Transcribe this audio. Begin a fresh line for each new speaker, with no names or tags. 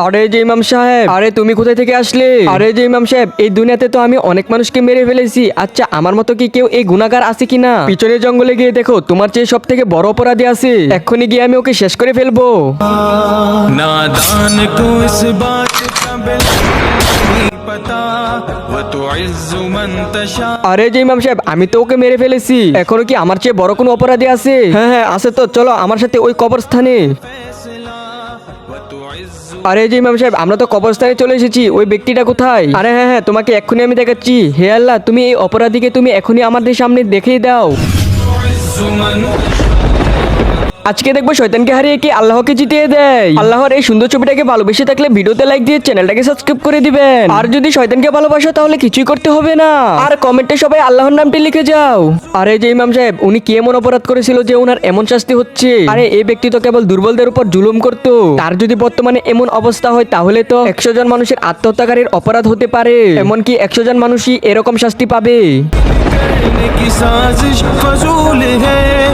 আরে যে ইমাম সাহেব, আরে তুমি কোথায় থেকে আসলে? আরে যে ইমাম সাহেব, এই দুনিয়াতে তো আমি অনেক মানুষকে মেরে ফেলেছি। আচ্ছা, আমার মতো কি কেউ এই গুনাহগার আছে কিনা? পিছনের জঙ্গলে গিয়ে দেখো, তোমার চেয়ে সব থেকে বড় অপরাধী আছে। এক্ষুনি গিয়ে আমি ওকে শেষ করে ফেলবো।
नादान को इस बात का बिल्कुल नहीं पता वो तो इज्जु मन तशा
আরে যে ইমাম সাহেব, আমি তো ওকে মেরে ফেলেছি। এখনো কি আমার চেয়ে বড় কোনো অপরাধী আছে? হ্যাঁ হ্যাঁ আছে তো, চলো আমার সাথে ওই কবরস্থানে।
फैसला वो तो इज्जु
আরে যে ইমাম সাহেব, আমরা তো কবরস্থানে চলে এসেছি। ওই ব্যক্তিটা কোথায়? আরে হ্যাঁ হ্যাঁ, তোমাকে এক্ষুনি আমি দেখাচ্ছি। হে আল্লাহ, তুমি এই অপরাধীকে তুমি এখনই আমাদের সামনে দেখিয়ে দাও।
मन
আজকে দেখবো শয়তানকে হারিয়ে কি আল্লাহকে জিতিয়ে দেয়। আল্লাহর এই সুন্দর ছবিটাকে ভালোবেসে থাকলে ভিডিওতে লাইক দিয়ে চ্যানেলটাকে সাবস্ক্রাইব করে দিবেন। আর যদি শয়তানকে ভালোবাসো তাহলে কিছুই করতে হবে না। আর কমেন্টে সবাই আল্লাহর নামটি লিখে যাও। আরে যে ইমাম সাহেব, উনি কি এমন অপরাধ করেছিল যে ওনার এমন শাস্তি হচ্ছে? আরে এই ব্যক্তি তো কেবল দুর্বলদের উপর জুলুম করত। তার যদি বর্তমানে এমন অবস্থা হয় তাহলে তো 100 জন মানুষের আত্মহত্যাকারীর অপরাধ হতে পারে। এমনকি 100 জন মানুষই এরকম শাস্তি পাবে।
करने की साजिश फजूल है।